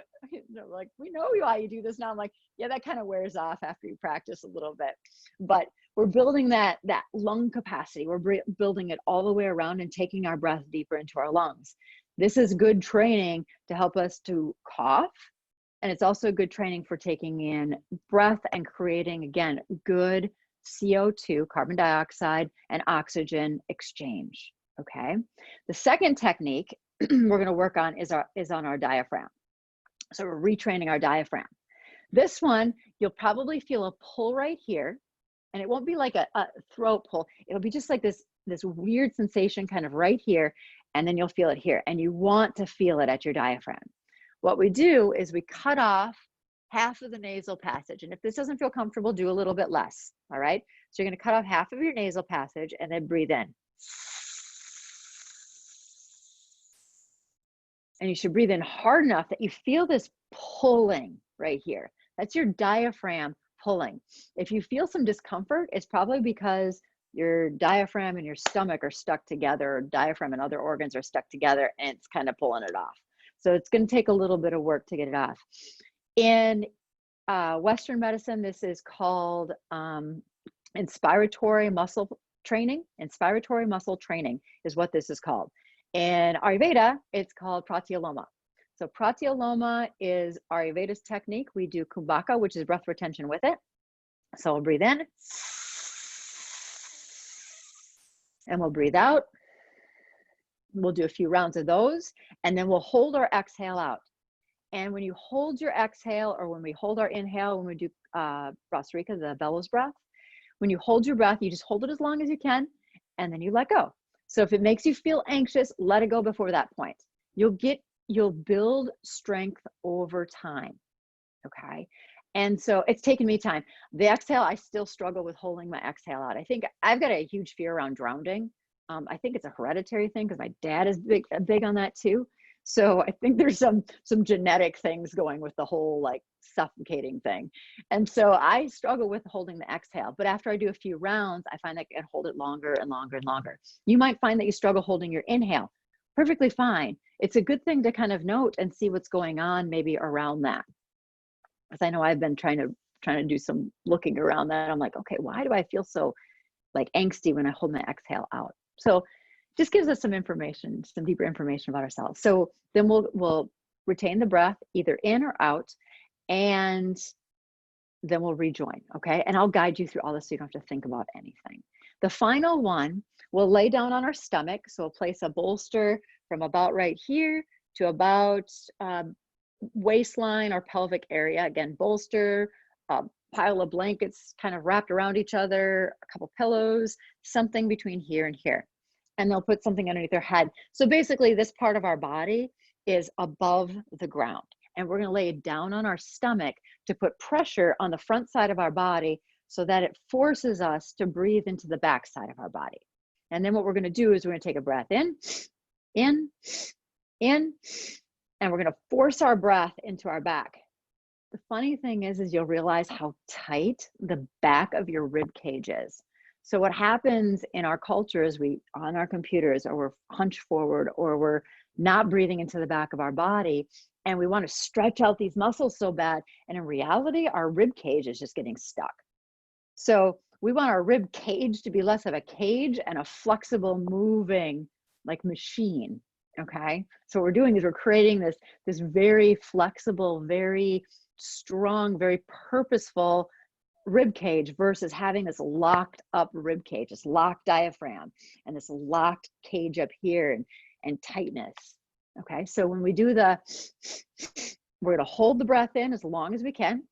they're like, we know why you do this now. I'm like, yeah, that kind of wears off after you practice a little bit. But we're building that lung capacity. We're building it all the way around and taking our breath deeper into our lungs. This is good training to help us to cough. And it's also good training for taking in breath and creating, again, good CO2, carbon dioxide, and oxygen exchange, okay? The second technique we're going to work on is on our diaphragm. So we're retraining our diaphragm. This one, you'll probably feel a pull right here, and it won't be like a throat pull. It'll be just like this weird sensation kind of right here, and then you'll feel it here, and you want to feel it at your diaphragm. What we do is we cut off half of the nasal passage. And if this doesn't feel comfortable, do a little bit less, all right? So you're gonna cut off half of your nasal passage and then breathe in. And you should breathe in hard enough that you feel this pulling right here. That's your diaphragm pulling. If you feel some discomfort, it's probably because your diaphragm and your stomach are stuck together, or diaphragm and other organs are stuck together, and it's kind of pulling it off. So it's gonna take a little bit of work to get it off. In Western medicine, this is called inspiratory muscle training. Inspiratory muscle training is what this is called. In Ayurveda, it's called pratyaloma. So pratyaloma is Ayurveda's technique. We do kumbhaka, which is breath retention with it. So we'll breathe in, and we'll breathe out. We'll do a few rounds of those, and then we'll hold our exhale out. And when you hold your exhale, or when we hold our inhale, when we do Brasarika, the bellows breath, when you hold your breath, you just hold it as long as you can, and then you let go. So if it makes you feel anxious, let it go before that point. You'll build strength over time, okay? And so it's taken me time. The exhale, I still struggle with holding my exhale out. I think I've got a huge fear around drowning. I think it's a hereditary thing because my dad is big on that too. So I think there's some genetic things going with the whole like suffocating thing. And so I struggle with holding the exhale, but after I do a few rounds, I find that I can hold it longer and longer and longer. You might find that you struggle holding your inhale. Perfectly fine. It's a good thing to kind of note and see what's going on maybe around that. Because I know I've been trying to do some looking around that. I'm like, okay, why do I feel so like angsty when I hold my exhale out? So just gives us some information, some deeper information about ourselves. So then we'll retain the breath either in or out, and then we'll rejoin, okay? And I'll guide you through all this so you don't have to think about anything. The final one, we'll lay down on our stomach. So we'll place a bolster from about right here to about waistline or pelvic area. Again, bolster, pile of blankets kind of wrapped around each other, a couple pillows, something between here and here. And they'll put something underneath their head. So basically this part of our body is above the ground. And we're gonna lay it down on our stomach to put pressure on the front side of our body so that it forces us to breathe into the back side of our body. And then what we're gonna do is we're gonna take a breath in, and we're gonna force our breath into our back. The funny thing is you'll realize how tight the back of your rib cage is. So what happens in our culture is we on our computers, or we're hunched forward, or we're not breathing into the back of our body, and we want to stretch out these muscles so bad. And in reality, our rib cage is just getting stuck. So we want our rib cage to be less of a cage and a flexible, moving like machine. Okay. So what we're doing is we're creating this very flexible, very strong, very purposeful rib cage versus having this locked up rib cage, this locked diaphragm, and this locked cage up here, and tightness. Okay, so when we do we're gonna hold the breath in as long as we can.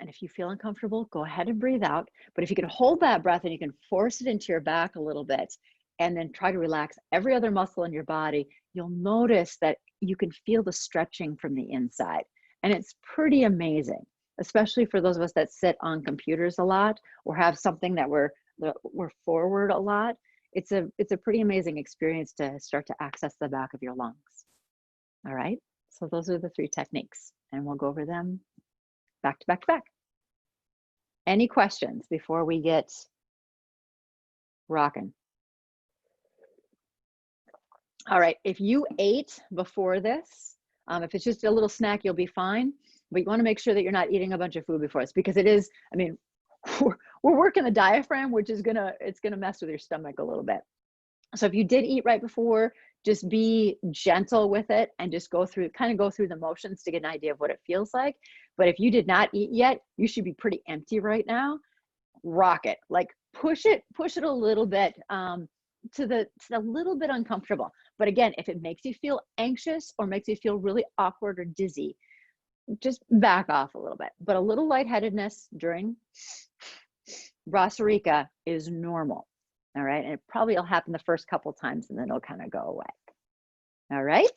And if you feel uncomfortable, go ahead and breathe out. But if you can hold that breath and you can force it into your back a little bit, and then try to relax every other muscle in your body, you'll notice that you can feel the stretching from the inside. And it's pretty amazing, especially for those of us that sit on computers a lot or have something that we're we're forward a lot, it's a pretty amazing experience to start to access the back of your lungs. All right, so those are the 3 techniques, and we'll go over them back to back to back. Any questions before we get rocking? All right, if you ate before this, if it's just a little snack, you'll be fine. But you want to make sure that you're not eating a bunch of food before this, because it is, I mean, we're working the diaphragm, which is it's gonna mess with your stomach a little bit. So if you did eat right before, just be gentle with it and just go through the motions to get an idea of what it feels like. But if you did not eat yet, you should be pretty empty right now. Rock it, like push it a little bit to the little bit uncomfortable. But again, if it makes you feel anxious or makes you feel really awkward or dizzy, just back off a little bit. But a little lightheadedness during Brasarika is normal. All right, and it probably will happen the first couple times and then it'll kind of go away. All right.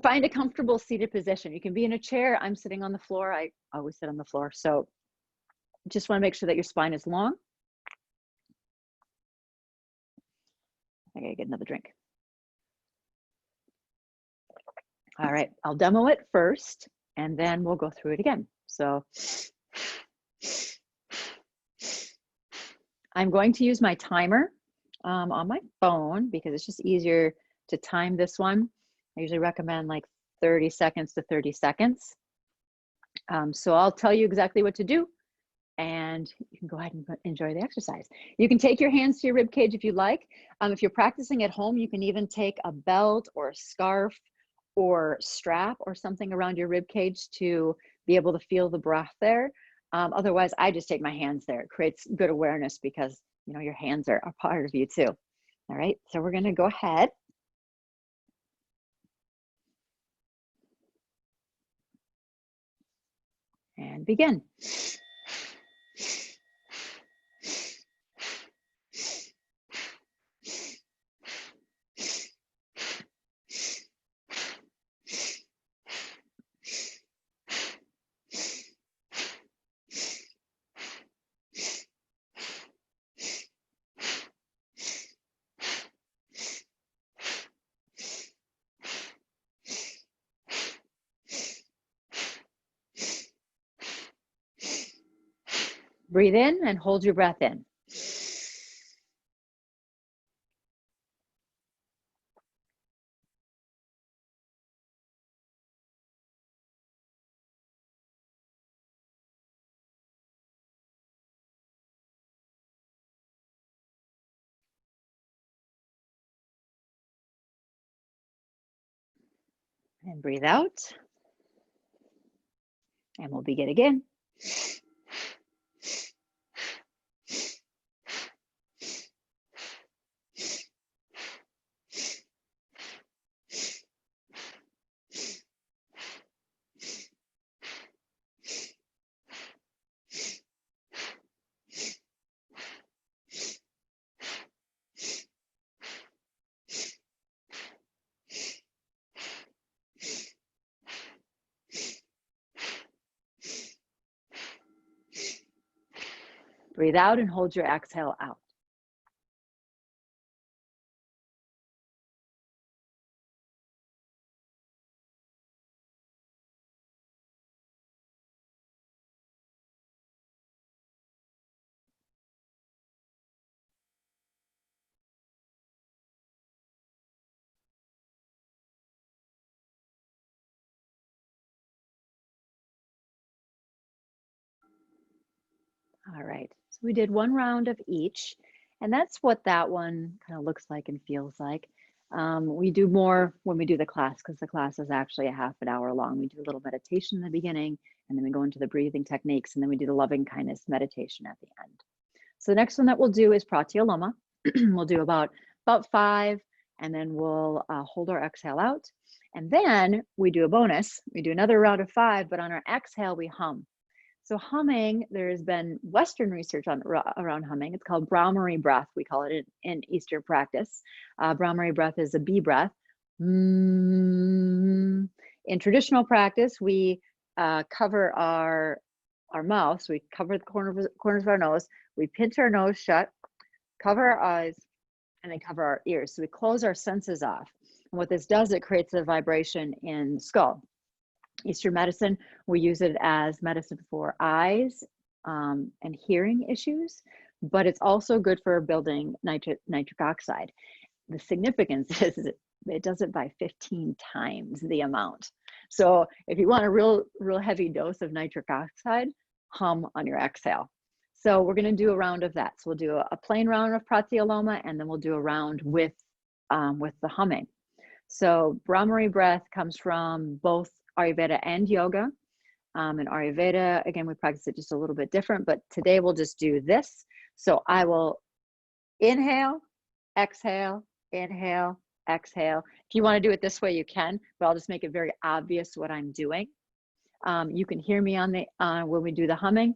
Find a comfortable seated position. You can be in a chair. I'm sitting on the floor. I always sit on the floor. So just want to make sure that your spine is long. I gotta get another drink. All right, I'll demo it first and then we'll go through it again. So I'm going to use my timer on my phone because it's just easier to time this one. I usually recommend like 30 seconds to 30 seconds. So I'll tell you exactly what to do and you can go ahead and enjoy the exercise. You can take your hands to your rib cage if you like. If you're practicing at home, you can even take a belt or a scarf or strap or something around your rib cage to be able to feel the breath there. Otherwise, I just take my hands there. It creates good awareness because, you know, your hands are a part of you too. All right, so we're gonna go ahead. And begin. Breathe in and hold your breath in. And breathe out. And we'll begin again. Breathe out and hold your exhale out. All right, so we did one round of each, and that's what that one kind of looks like and feels like. We do more when we do the class because the class is actually a half an hour long. We do a little meditation in the beginning, and then we go into the breathing techniques, and then we do the loving kindness meditation at the end. So the next one that we'll do is Pratyaloma. We'll do about 5, and then we'll hold our exhale out. And then we do a bonus. We do another round of 5, but on our exhale, we hum. So humming, there's been Western research around humming. It's called Brahmari breath. We call it in Eastern practice. Brahmari breath is a bee breath. In traditional practice, we cover our our mouth, so we cover the corners of our nose, we pinch our nose shut, cover our eyes, and then cover our ears. So we close our senses off. And what this does, it creates a vibration in the skull. Eastern medicine, we use it as medicine for eyes and hearing issues, but it's also good for building nitric oxide. The significance is it does it by 15 times the amount. So if you want a real heavy dose of nitric oxide, hum on your exhale. So we're going to do a round of that. So we'll do a plain round of Pratyaloma, and then we'll do a round with the humming. So Brahmari breath comes from both Ayurveda and yoga. In Ayurveda, again, we practice it just a little bit different, but today we'll just do this. So I will inhale, exhale, inhale, exhale. If you want to do it this way, you can, but I'll just make it very obvious what I'm doing. You can hear me on the when we do the humming.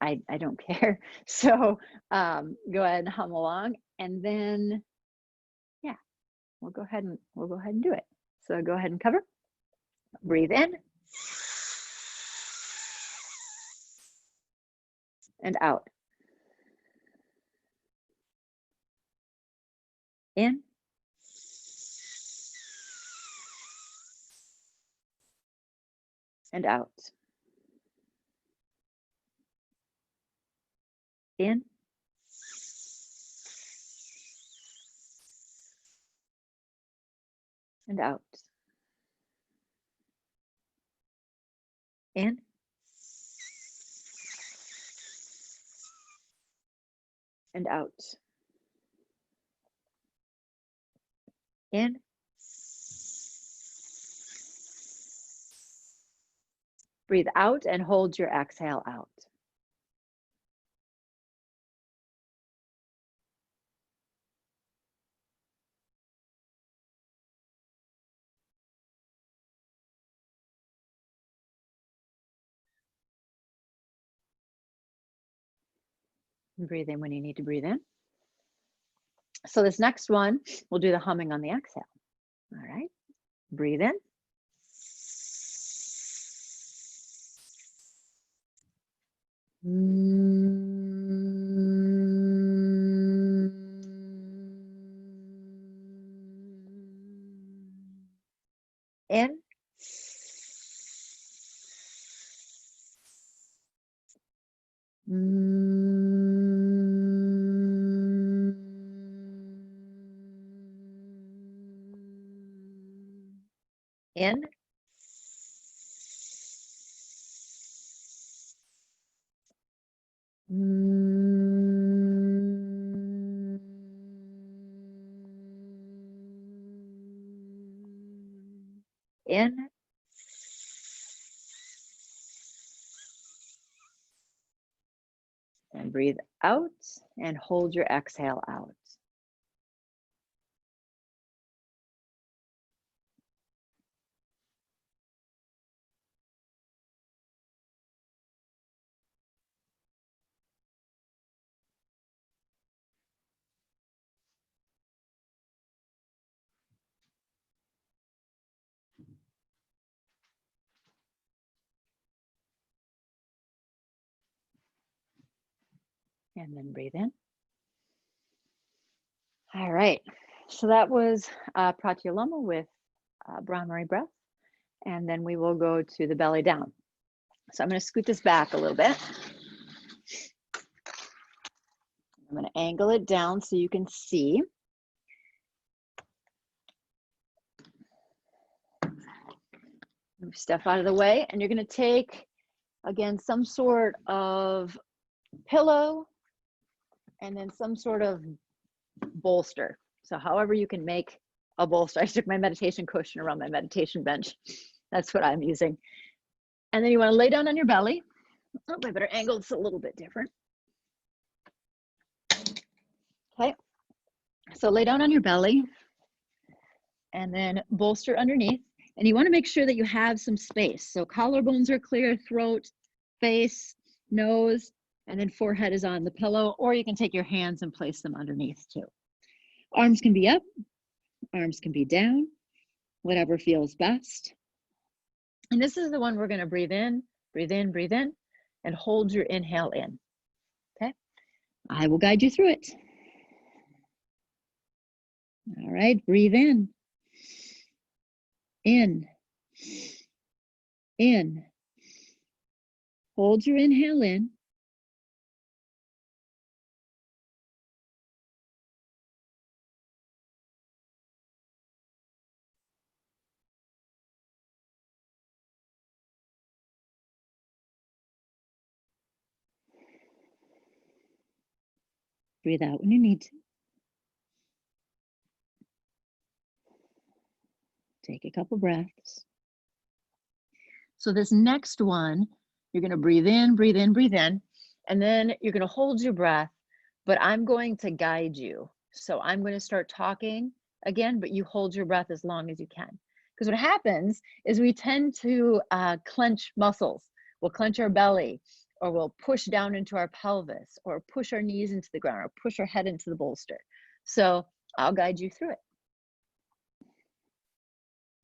I don't care. So go ahead and hum along, and then yeah, we'll go ahead and do it. So go ahead and cover. Breathe in and out. In and out. In and out. In and out. In. Breathe out and hold your exhale out. Breathe in when you need to breathe in. So this next one, we'll do the humming on the exhale. All right, breathe in. In. In. In. And breathe out and hold your exhale out. And then breathe in. All right, so that was Pratyaloma with Brahmari breath. And then we will go to the belly down. So I'm going to scoot this back a little bit. I'm going to angle it down so you can see. Move stuff out of the way, and you're going to take, again, some sort of pillow and then some sort of bolster. So however you can make a bolster. I took my meditation cushion around my meditation bench. That's what I'm using. And then you want to lay down on your belly. Oh, I better angle this a little bit different. Okay, so lay down on your belly and then bolster underneath. And you want to make sure that you have some space. So collarbones are clear, throat, face, nose, and then forehead is on the pillow, or you can take your hands and place them underneath too. Arms can be up, arms can be down, whatever feels best. And this is the one we're going to breathe in, breathe in, breathe in, and hold your inhale in. Okay, I will guide you through it. All right, breathe in. In. In. Hold your inhale in. Breathe out when you need to. Take a couple breaths. So this next one, you're going to breathe in, breathe in, breathe in, and then you're going to hold your breath, but I'm going to guide you. So I'm going to start talking again, but you hold your breath as long as you can. Because what happens is we tend to clench muscles. We'll clench our belly, or we'll push down into our pelvis, or push our knees into the ground, or push our head into the bolster. So I'll guide you through it.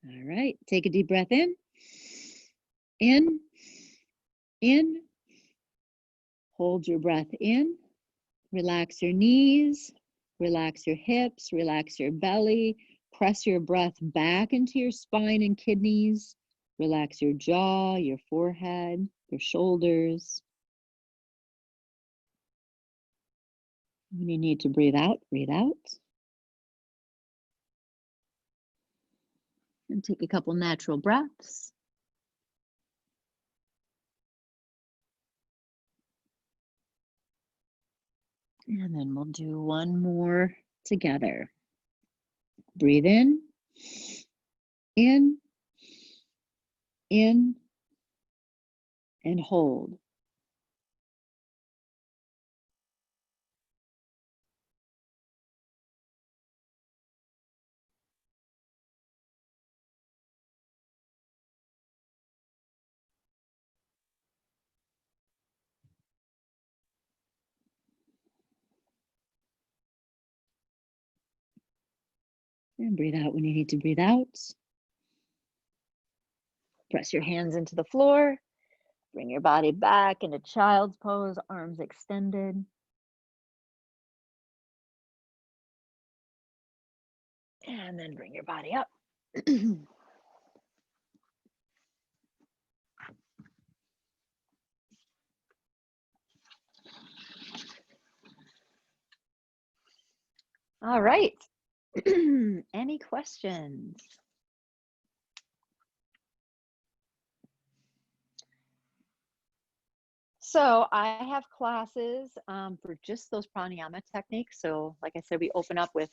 All right, take a deep breath in. In, hold your breath in, relax your knees, relax your hips, relax your belly, press your breath back into your spine and kidneys, relax your jaw, your forehead, your shoulders. When you need to breathe out, breathe out. And take a couple natural breaths. And then we'll do one more together. Breathe in, and hold. And breathe out when you need to breathe out. Press your hands into the floor. Bring your body back into child's pose, arms extended. And then bring your body up. All right. Any questions? So I have classes for just those pranayama techniques. So like I said, we open up with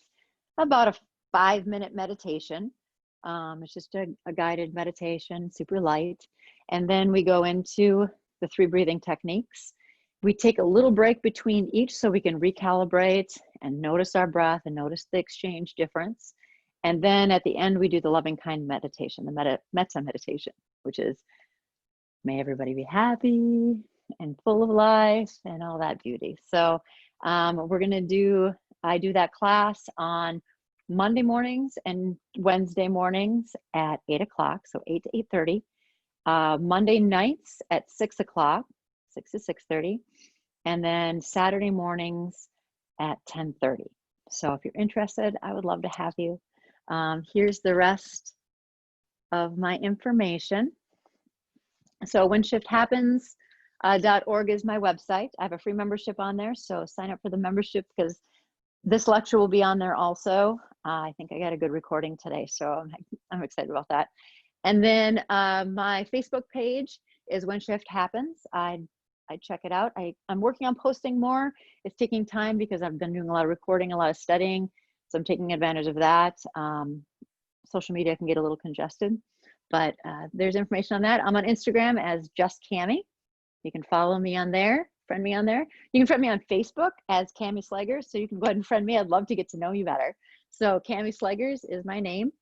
about a 5-minute meditation. It's just a guided meditation, super light. And then we go into the 3 breathing techniques. We take a little break between each so we can recalibrate and notice our breath and notice the exchange difference. And then at the end, we do the loving kind meditation, the metta meditation, which is may everybody be happy and full of life and all that beauty. So we're going to do, I do that class on Monday mornings and Wednesday mornings at 8 o'clock, so 8 to 8:30. Monday nights at 6 o'clock, 6 to 6:30, and then Saturday mornings at 10:30. So if you're interested, I would love to have you. Here's the rest of my information. So whenShiftHappens.org is my website. I have a free membership on there, so sign up for the membership because this lecture will be on there also. I think I got a good recording today, so I'm excited about that. And then my Facebook page is When Shift Happens. I check it out. I'm working on posting more. It's taking time because I've been doing a lot of recording, a lot of studying, so I'm taking advantage of that. Social media can get a little congested, but there's information on that. I'm on Instagram as Just Cami. You can follow me on there, friend me on there. You can friend me on Facebook as Cami Slegers, so you can go ahead and friend me. I'd love to get to know you better. So Cami Slegers is my name.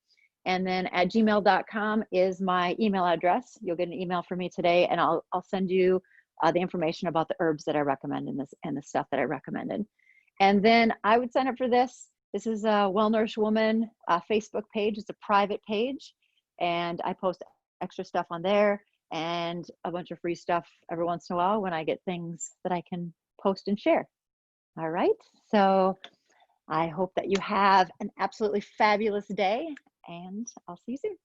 And then at gmail.com is my email address. You'll get an email from me today, and I'll send you the information about the herbs that I recommend and the stuff that I recommended. And then I would sign up for this. This is a Well Nourished Woman Facebook page. It's a private page, and I post extra stuff on there. and a bunch of free stuff every once in a while when I get things that I can post and share. All right. So I hope that you have an absolutely fabulous day, and I'll see you soon.